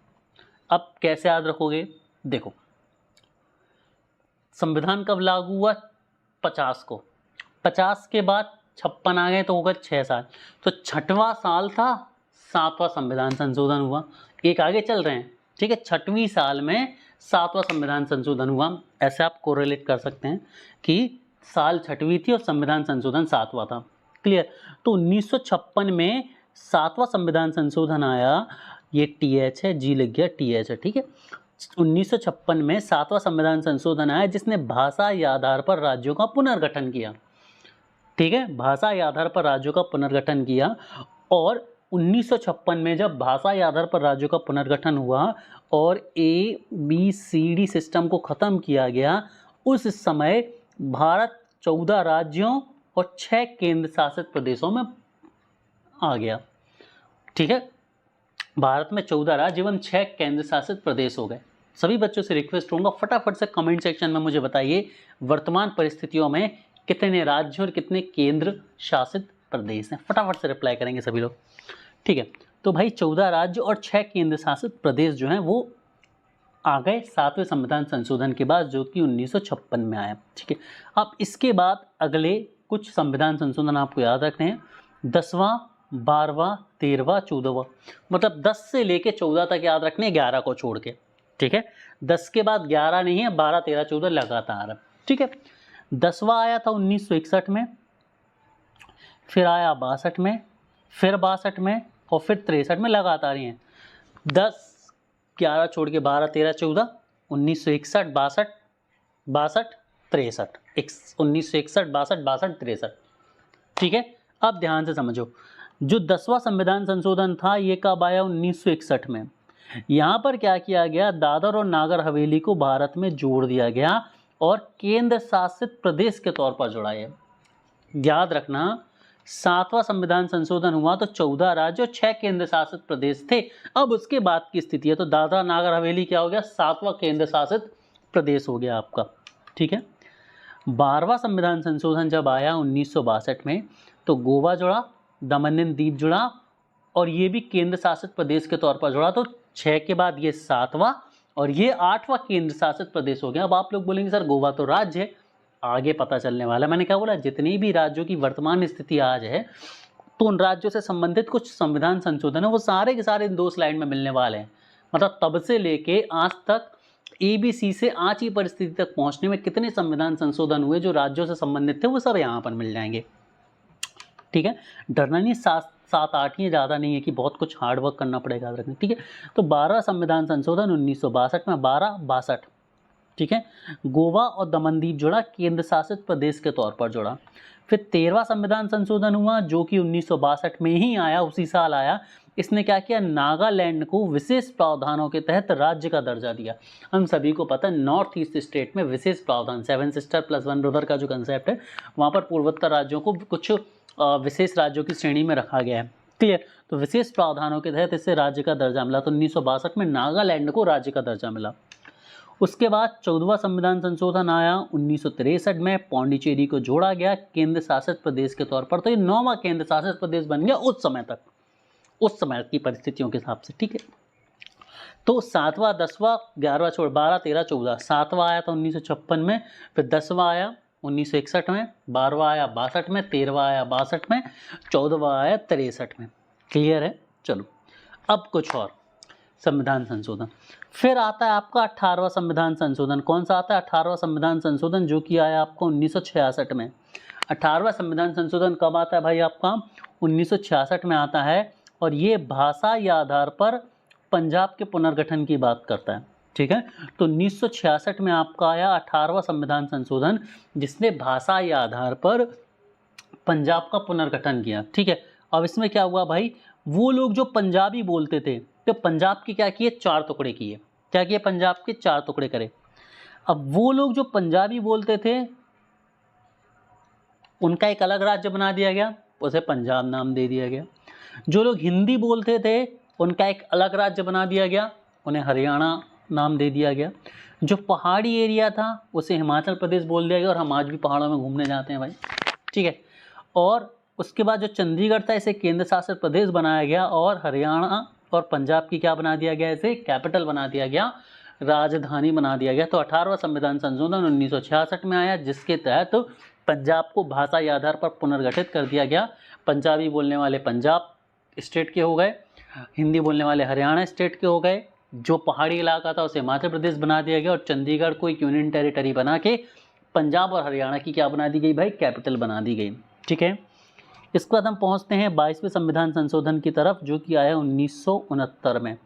अब कैसे याद रखोगे, देखो संविधान कब लागू हुआ, 50 को, 50 के बाद 56 आ गए तो होगा 6 साल। तो 6वां साल था 7वां संविधान संशोधन हुआ। एक आगे चल रहे हैं, ठीक है, 6वीं साल में 7वां संविधान संशोधन हुआ। ऐसे आप कोरिलेट कर सकते हैं कि साल 6वीं थी और संविधान संशोधन 7वां था। क्लियर? तो 1956 में 7वां संविधान संशोधन आया। ये TH है, जी लिख गया, TH है, ठीक है। 1956 में 7वां संविधान संशोधन आया जिसने भाषा के आधार पर राज्यों का पुनर्गठन किया। ठीक है, भाषा के आधार पर राज्यों का पुनर्गठन किया। और 1956 में जब भाषा के आधार पर राज्यों का पुनर्गठन हुआ और ABCD सिस्टम को खत्म किया गया, उस समय भारत 14 राज्यों और 6 केंद्र शासित प्रदेशों में आ गया। ठीक है, भारत में 14 राज्य एवं 6 केंद्र शासित प्रदेश हो गए। सभी बच्चों से रिक्वेस्ट करूंगा फटाफट से कमेंट सेक्शन में मुझे बताइए वर्तमान परिस्थितियों में कितने राज्य और कितने केंद्र शासित प्रदेश हैं। फटाफट से रिप्लाई करेंगे सभी लोग। ठीक है, तो भाई 14 राज्य और 6 केंद्र शासित प्रदेश जो हैं वो आ गए 7वें संविधान संशोधन के बाद, जो कि 1956 में आया। ठीक है, अब इसके बाद अगले कुछ संविधान संशोधन आपको याद रखने हैं। 10वां, 12वां, 13वां, 14वां, मतलब 10 से लेके 14 तक याद रखने, 11 को छोड़ के। ठीक है, 10 के बाद 11 नहीं है, 12, 13, 14 लगातार है। ठीक है, 10वां आया था 1961 में, फिर आया 62 में, फिर 62 में और फिर 63 में, लगातार ही हैं। 10, 11 छोड़ के 12, 13, 14, 1961, 62, 63, 1961, 62, 63। ठीक है, अब ध्यान से समझो, जो 10वां संविधान संशोधन था ये कब आया, 1961 में। यहाँ पर क्या किया गया, दादर और नागर हवेली को भारत में जोड़ दिया गया और केंद्र शासित प्रदेश के तौर पर जोड़ा गया। याद रखना 7वां संविधान संशोधन हुआ तो 14 राज्य और 6 केंद्र शासित प्रदेश थे। अब उसके बाद की स्थिति है तो दादरा नागर हवेली क्या हो गया, 7वां केंद्र शासित प्रदेश हो गया आपका। ठीक है, 12वां संविधान संशोधन जब आया 1962 में तो गोवा जुड़ा, दमन एंड दीव जुड़ा और ये भी केंद्र शासित प्रदेश के तौर पर जुड़ा। तो 6 के बाद ये 7वां और ये 8वां केंद्र शासित प्रदेश हो गया। अब आप लोग बोलेंगे सर गोवा तो राज्य है, आगे पता चलने वाला। मैंने क्या बोला, जितनी भी राज्यों की वर्तमान स्थिति आज है तो उन राज्यों से संबंधित कुछ संविधान संशोधन है वो सारे के सारे इन 2 स्लाइड में मिलने वाले हैं। मतलब तब से लेके आज तक ABC से आज की परिस्थिति तक पहुंचने में कितने संविधान संशोधन हुए जो राज्यों से संबंधित थे वो सब यहाँ पर मिल जाएंगे। ठीक है, डरना नहीं, 7-8 ही, ज़्यादा नहीं है कि बहुत कुछ हार्ड वर्क करना पड़ेगा याद रखने। ठीक है, तो 12वां संविधान संशोधन 1962 में, 12-62। ठीक है, गोवा और दमन दीव जुड़ा, केंद्र शासित प्रदेश के तौर पर जुड़ा। फिर 13वां संविधान संशोधन हुआ जो कि 1962 में ही आया, उसी साल आया। इसने क्या किया, नागालैंड को विशेष प्रावधानों के तहत राज्य का दर्जा दिया। हम सभी को पता है नॉर्थ ईस्ट स्टेट में विशेष प्रावधान 7 सिस्टर प्लस 1 ब्रदर का जो कंसेप्ट है वहाँ पर पूर्वोत्तर राज्यों को कुछ विशेष राज्यों की श्रेणी में रखा गया है। क्लियर, तो विशेष प्रावधानों के तहत इससे राज्य का दर्जा मिला। तो 1962 में नागालैंड को राज्य का दर्जा मिला। उसके बाद 14वां संविधान संशोधन आया 1963 में, पौंडीचेरी को जोड़ा गया केंद्र शासित प्रदेश के तौर पर। तो ये 9वां केंद्र शासित प्रदेश बन गया उस समय तक, उस समय की परिस्थितियों के हिसाब से। ठीक है, तो 7वां, 10वां, 11वां छोड़ 12, 13, 14, 7वां आया था 1956 में, फिर 10वां आया 1961 में, 12वां आया 62 में, 13वां आया 62 में, 14वां आया 63 में। क्लियर है? चलो अब कुछ और संविधान संशोधन। फिर आता है आपका 18वां संविधान संशोधन। कौन सा आता है? 18वां संविधान संशोधन, जो कि आया आपको 1966 में। 18वां संविधान संशोधन कब आता है भाई? आपका 1966 में आता है, और ये भाषा या आधार पर पंजाब के पुनर्गठन की बात करता है। ठीक है, तो 1966 में आपका आया 18वां संविधान संशोधन, जिसने भाषा या आधार पर पंजाब का पुनर्गठन किया। ठीक है, अब इसमें क्या हुआ भाई, वो लोग जो पंजाबी बोलते थे, तो पंजाब के क्या किए? 4 टुकड़े किए। क्या किए? पंजाब के 4 टुकड़े करे। अब वो लोग जो पंजाबी बोलते थे, उनका एक अलग राज्य बना दिया गया, उसे पंजाब नाम दे दिया गया। जो लोग हिंदी बोलते थे, उनका एक अलग राज्य बना दिया गया, उन्हें हरियाणा नाम दे दिया गया। जो पहाड़ी एरिया था, उसे हिमाचल प्रदेश बोल दिया गया, और हम आज भी पहाड़ों में घूमने जाते हैं भाई। ठीक है, और उसके बाद जो चंडीगढ़ था, इसे केंद्र शासित प्रदेश बनाया गया, और हरियाणा और पंजाब की क्या बना दिया गया? इसे कैपिटल बना दिया गया, राजधानी बना दिया गया। तो 18वां संविधान संशोधन 1966 में आया, जिसके तहत पंजाब को भाषा के आधार पर पुनर्गठित कर दिया गया। पंजाबी बोलने वाले पंजाब स्टेट के हो गए, हिंदी बोलने वाले हरियाणा स्टेट के हो गए, जो पहाड़ी इलाका था उसे हिमाचल प्रदेश बना दिया गया, और चंडीगढ़ को एक यूनियन टेरिटरी बना के पंजाब और हरियाणा की क्या बना दी गई भाई? कैपिटल बना दी गई। ठीक है, इसके बाद हम पहुंचते हैं 22वें संविधान संशोधन की तरफ, जो कि आया 1969 में।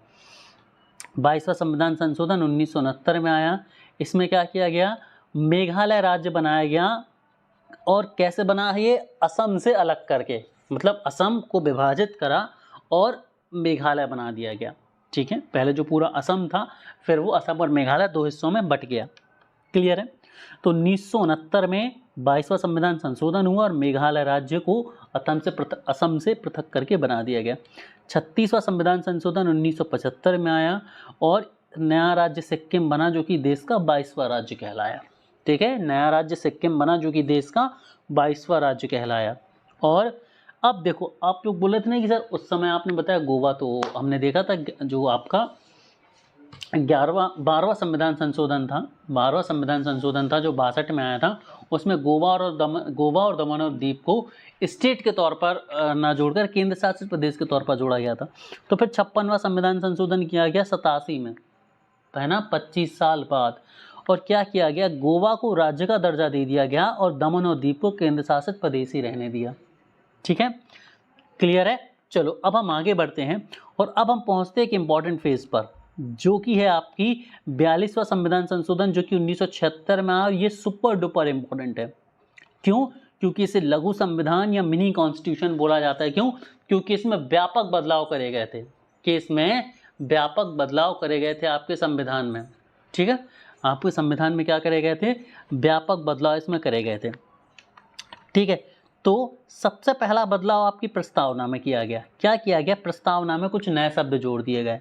22वां संविधान संशोधन 1969 में आया। इसमें क्या किया गया? मेघालय राज्य बनाया गया, और कैसे बना है ये? असम से अलग करके, मतलब असम को विभाजित करा और मेघालय बना दिया गया। ठीक है, पहले जो पूरा असम था, फिर वो असम और मेघालय 2 हिस्सों में बट गया। क्लियर है? तो 1969 में 22वां संविधान संशोधन हुआ, और मेघालय राज्य को असम से पृथक करके बना दिया गया। 36वां संविधान संशोधन 1975 में आया, और नया राज्य सिक्किम बना, जो कि देश का 22वां राज्य कहलाया। ठीक है, नया राज्य सिक्किम बना, जो कि देश का 22वां राज्य कहलाया। और अब देखो, आप लोग बोले थे ना कि सर उस समय आपने बताया गोवा, तो हमने देखा था जो आपका 12वां संविधान संशोधन था, 12वां संविधान संशोधन था जो 62 में आया था, उसमें गोवा और दमन और दीव को स्टेट के तौर पर ना जोड़कर केंद्र शासित प्रदेश के तौर पर जोड़ा गया था। तो फिर 56वां संविधान संशोधन किया गया 87 में, है ना, 25 साल बाद। और क्या किया गया? गोवा को राज्य का दर्जा दे दिया गया, और दमन और दीव को केंद्र शासित प्रदेश ही रहने दिया। ठीक है, क्लियर है? चलो अब हम आगे बढ़ते हैं, और अब हम पहुंचते हैं एक इंपॉर्टेंट फेज पर, जो कि है आपकी 42वां संविधान संशोधन, जो कि 1976 में आया। ये सुपर डुपर इंपॉर्टेंट है। क्यों? क्योंकि इसे लघु संविधान या मिनी कॉन्स्टिट्यूशन बोला जाता है। क्यों? क्योंकि इसमें व्यापक बदलाव करे गए थे, आपके संविधान में। ठीक है, आपके संविधान में क्या करे गए थे? व्यापक बदलाव इसमें करे गए थे। ठीक है, तो सबसे पहला बदलाव आपकी प्रस्तावना में किया गया। क्या किया गया? प्रस्तावना में कुछ नए शब्द जोड़ दिए गए,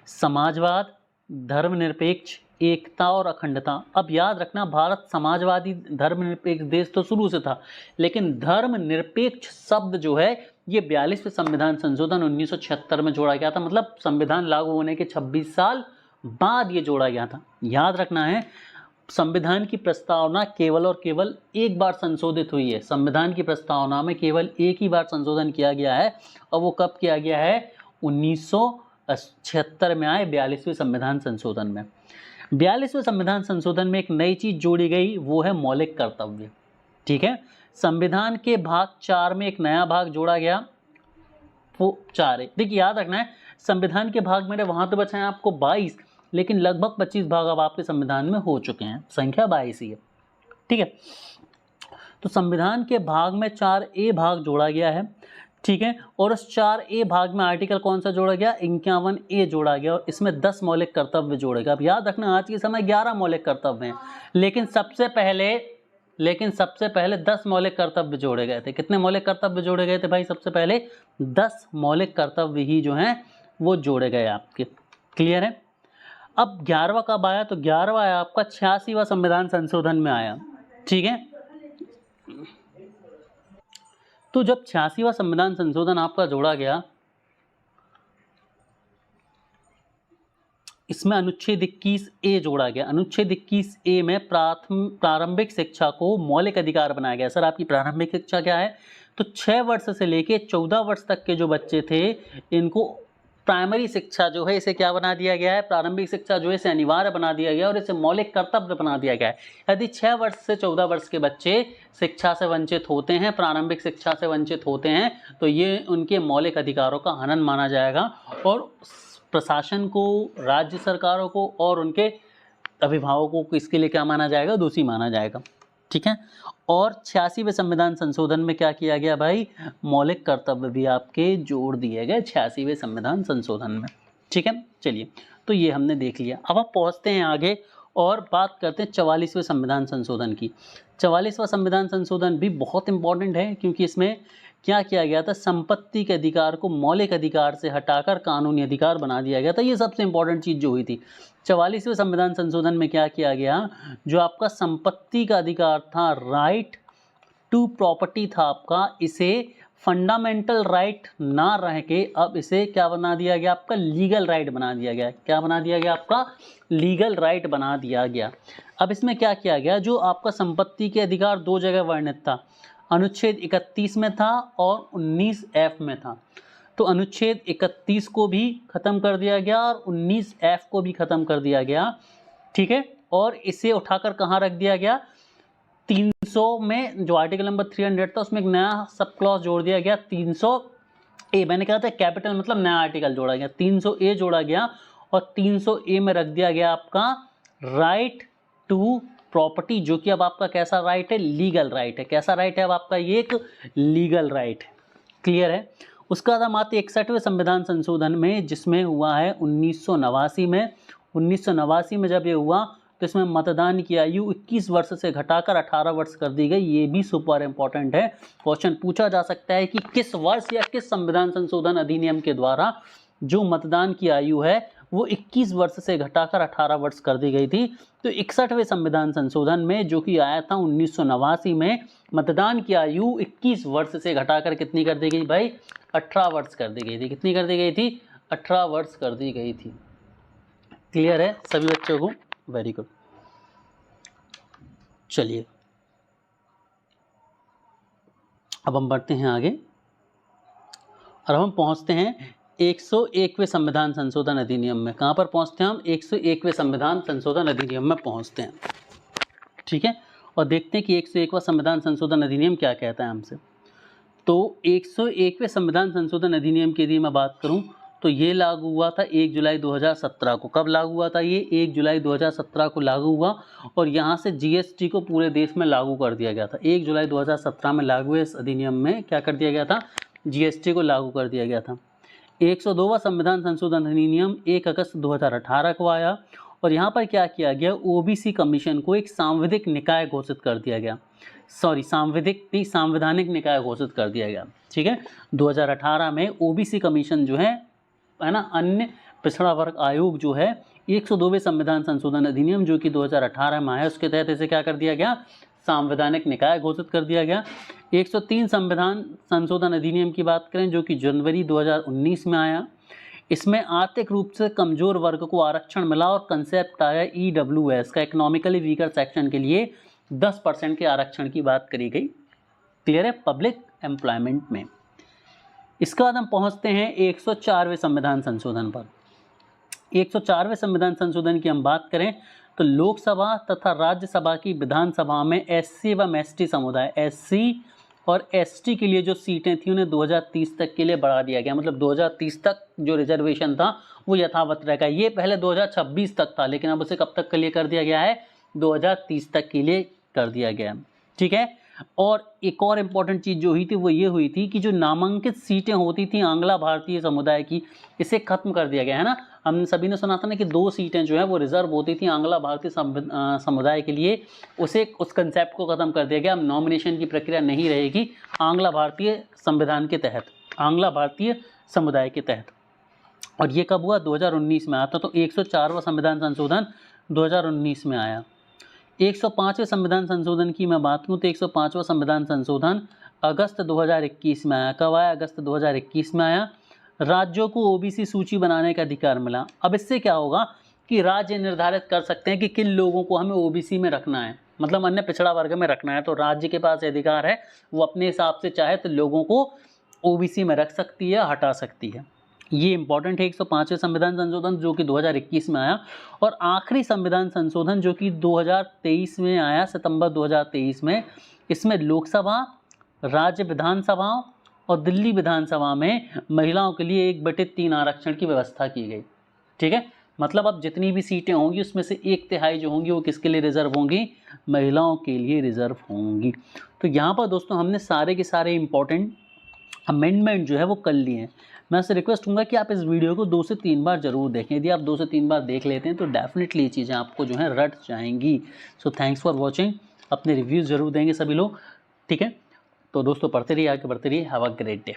समाजवाद, धर्मनिरपेक्ष, एकता और अखंडता। अब याद रखना, भारत समाजवादी धर्मनिरपेक्ष देश तो शुरू से था, लेकिन धर्मनिरपेक्ष शब्द जो है ये 42वें संविधान संशोधन 1976 में जोड़ा गया था। मतलब संविधान लागू होने के 26 साल बाद ये जोड़ा गया था। याद रखना है, संविधान की प्रस्तावना केवल और केवल एक बार संशोधित हुई है। संविधान की प्रस्तावना में केवल एक ही बार संशोधन किया गया है, और वो कब किया गया है? 1976 में आए 42वें संविधान संशोधन में। 42वें संविधान संशोधन में एक नई चीज जोड़ी गई, वो है मौलिक कर्तव्य। ठीक है, संविधान के भाग 4 में एक नया भाग जोड़ा गया, वो 4 है। देखिए याद रखना है, संविधान के भाग मेरे वहां तो बचे हैं आपको 22, लेकिन लगभग 25 भाग अब आपके संविधान में हो चुके हैं, संख्या 22 ही है। ठीक है, तो संविधान के भाग में 4A भाग जोड़ा गया है। ठीक है, और उस 4A भाग में आर्टिकल कौन सा जोड़ा गया? 51A जोड़ा गया, और इसमें 10 मौलिक कर्तव्य जोड़े गए। अब याद रखना, आज के समय 11 मौलिक कर्तव्य हैं, लेकिन सबसे पहले 10 मौलिक कर्तव्य जोड़े गए थे। कितने मौलिक कर्तव्य जोड़े गए थे भाई? सबसे पहले 10 मौलिक कर्तव्य ही जो हैं वो जोड़े गए आपके। क्लियर है? अब 11वां कब आया? तो 11वां आया आपका 86वां संविधान संशोधन में आया। ठीक है, तो जब 86वां संविधान संशोधन आपका जोड़ा गया, इसमें अनुच्छेद 21A जोड़ा गया। अनुच्छेद 21A में प्रारंभिक शिक्षा को मौलिक अधिकार बनाया गया। सर आपकी प्रारंभिक शिक्षा क्या है? तो 6 वर्ष से लेके 14 वर्ष तक के जो बच्चे थे, इनको प्राइमरी शिक्षा जो है इसे क्या बना दिया गया है, प्रारंभिक शिक्षा जो है इसे अनिवार्य बना दिया गया और इसे मौलिक कर्तव्य बना दिया गया है। यदि 6 वर्ष से 14 वर्ष के बच्चे शिक्षा से वंचित होते हैं, प्रारंभिक शिक्षा से वंचित होते हैं, तो ये उनके मौलिक अधिकारों का हनन माना जाएगा और प्रशासन को, राज्य सरकारों को और उनके अभिभावकों को इसके लिए क्या माना जाएगा, दोषी माना जाएगा। ठीक है। और 86वें संविधान संशोधन में क्या किया गया भाई, मौलिक कर्तव्य भी आपके जोड़ दिए गए 86वें संविधान संशोधन में। ठीक है, चलिए तो ये हमने देख लिया। अब हम पहुंचते हैं आगे और बात करते हैं 44वें संविधान संशोधन की। 44वां संविधान संशोधन भी बहुत इंपॉर्टेंट है क्योंकि इसमें क्या किया गया था, संपत्ति के अधिकार को मौलिक अधिकार से हटाकर कानूनी अधिकार बना दिया गया था। ये सबसे इंपॉर्टेंट चीज़ जो हुई थी 44वें संविधान संशोधन में, क्या किया गया, जो आपका संपत्ति का अधिकार था, राइट टू प्रॉपर्टी था आपका, इसे फंडामेंटल राइट ना रह के अब इसे क्या बना दिया गया, आपका लीगल राइट बना दिया गया। क्या बना दिया गया, आपका लीगल राइट बना दिया गया। अब इसमें क्या किया गया, जो आपका संपत्ति के अधिकार 2 जगह वर्णित था, अनुच्छेद 31 में था और 19F में था। तो अनुच्छेद 31 को भी खत्म कर दिया गया और 19F को भी खत्म कर दिया गया। ठीक है, और इसे उठाकर कहाँ रख दिया गया, 300 में जो आर्टिकल नंबर 300 था उसमें एक नया सब क्लॉज जोड़ दिया गया, 300A। मैंने कहा था कैपिटल मतलब नया आर्टिकल जोड़ा गया, 300A जोड़ा गया और 300A में रख दिया गया आपका राइट टू प्रॉपर्टी, जो कि अब आपका कैसा राइट है, लीगल राइट है। कैसा राइट है अब आपका, ये एक लीगल राइट है। क्लियर है। उसका बाद हम आते 61वें संविधान संशोधन में, जिसमें हुआ है 1989 में। 1989 में जब ये हुआ तो इसमें मतदान की आयु 21 वर्ष से घटाकर 18 वर्ष कर दी गई। ये भी सुपर इंपॉर्टेंट है। क्वेश्चन पूछा जा सकता है कि किस वर्ष या किस संविधान संशोधन अधिनियम के द्वारा जो मतदान की आयु है वो 21 वर्ष से घटाकर 18 वर्ष कर दी गई थी। तो 61वें संविधान संशोधन में, जो कि आया था 1989 में, मतदान की आयु 21 वर्ष से घटाकर कितनी कर दी गई भाई, 18 वर्ष कर दी गई थी। कितनी कर दी गई थी, 18 वर्ष कर दी गई थी। क्लियर है सभी बच्चों को, वेरी गुड। चलिए अब हम बढ़ते हैं आगे और हम पहुंचते हैं 101वें संविधान संशोधन अधिनियम में। कहाँ पर पहुंचते हैं हम, 101वें संविधान संशोधन अधिनियम में पहुंचते हैं। ठीक है, और देखते हैं कि 101वां संविधान संशोधन अधिनियम क्या कहता है हमसे। तो 101वें संविधान संशोधन अधिनियम की यदि मैं बात करूं तो ये लागू हुआ था 1 जुलाई 2017 को। कब लागू हुआ था ये, 1 जुलाई 2017 को लागू हुआ और यहाँ से जीएसटी को पूरे देश में लागू कर दिया गया था। 1 जुलाई 2017 में लागू हुए इस अधिनियम में क्या कर दिया गया था, जीएसटी को लागू कर दिया गया था। 102वां संविधान संशोधन अधिनियम 1 अगस्त 2018 को आया और यहाँ पर क्या किया गया, ओबीसी कमीशन को एक सांविधिक निकाय घोषित कर दिया गया। सांवैधानिक निकाय घोषित कर दिया गया। ठीक है, 2018 में ओबीसी कमीशन जो है ना, अन्य पिछड़ा वर्ग आयोग जो है, 102वें संविधान संशोधन अधिनियम जो कि 2018 में आया, उसके तहत इसे क्या कर दिया गया, सांवैधानिक निकाय घोषित कर दिया गया। 103 संविधान संशोधन अधिनियम की बात करें जो कि जनवरी 2019 में आया। इसमें आर्थिक रूप से कमजोर वर्ग को आरक्षण मिला और कंसेप्ट आया EWS का, इकोनॉमिकली वीकर सेक्शन के लिए 10% के आरक्षण की बात करी गई। क्लियर है, पब्लिक एम्प्लॉयमेंट में। इसके बाद हम पहुंचते हैं 104वें संविधान संशोधन पर। 104वें संविधान संशोधन की हम बात करें तो लोकसभा तथा राज्यसभा की विधानसभा में एससी एवं एसटी समुदाय, एससी और एसटी के लिए जो सीटें थी उन्हें 2030 तक के लिए बढ़ा दिया गया। मतलब 2030 तक जो रिजर्वेशन था वो यथावत रहेगा। ये पहले 2026 तक था, लेकिन अब उसे कब तक के लिए कर दिया गया है, 2030 तक के लिए कर दिया गया। ठीक है, और एक और इम्पॉर्टेंट चीज़ जो हुई थी वो ये हुई थी कि जो नामांकित सीटें होती थी आंग्ला भारतीय समुदाय की, इसे खत्म कर दिया गया है ना। हम सभी ने सुना था ना कि 2 सीटें जो है वो रिजर्व होती थी आंग्ला भारतीय समुदाय के लिए, उस कंसेप्ट को खत्म कर दिया गया। अब नॉमिनेशन की प्रक्रिया नहीं रहेगी आंग्ला भारतीय संविधान के तहत, आंग्ला भारतीय समुदाय के तहत। और ये कब हुआ, 2019 में आया था। तो 104वां संविधान संशोधन 2019 में आया। 105वें संविधान संशोधन की मैं बात करूँ तो 105वां संविधान संशोधन अगस्त 2021 में आया। कब आया, अगस्त 2021 में आया। राज्यों को ओबीसी सूची बनाने का अधिकार मिला। अब इससे क्या होगा कि राज्य निर्धारित कर सकते हैं कि किन लोगों को हमें ओबीसी में रखना है, मतलब अन्य पिछड़ा वर्ग में रखना है। तो राज्य के पास अधिकार है, वो अपने हिसाब से चाहे तो लोगों को ओबीसी में रख सकती है, हटा सकती है। ये इंपॉर्टेंट है 105वें संविधान संशोधन जो कि 2021 में आया, और आखिरी संविधान संशोधन जो कि 2023 में आया, सितंबर 2023 में। इसमें लोकसभा, राज्य विधानसभाओं और दिल्ली विधानसभा में महिलाओं के लिए 1/3 आरक्षण की व्यवस्था की गई। ठीक है, मतलब अब जितनी भी सीटें होंगी उसमें से 1/3 जो होंगी वो किसके लिए रिजर्व होंगी? महिलाओं के लिए रिजर्व होंगी। तो यहाँ पर दोस्तों हमने सारे के सारे इंपॉर्टेंट अमेंडमेंट जो है वो कर लिए हैं। मैं आपसे रिक्वेस्ट करूँगा कि आप इस वीडियो को 2 से 3 बार जरूर देखें। यदि आप 2 से 3 बार देख लेते हैं तो डेफिनेटली ये चीज़ें आपको जो है रट जाएंगी। So thanks for watching. अपने रिव्यूज़ जरूर देंगे सभी लोग। ठीक है, तो दोस्तों पढ़ते रहिए, आगे बढ़ते रहिए। Have a great day.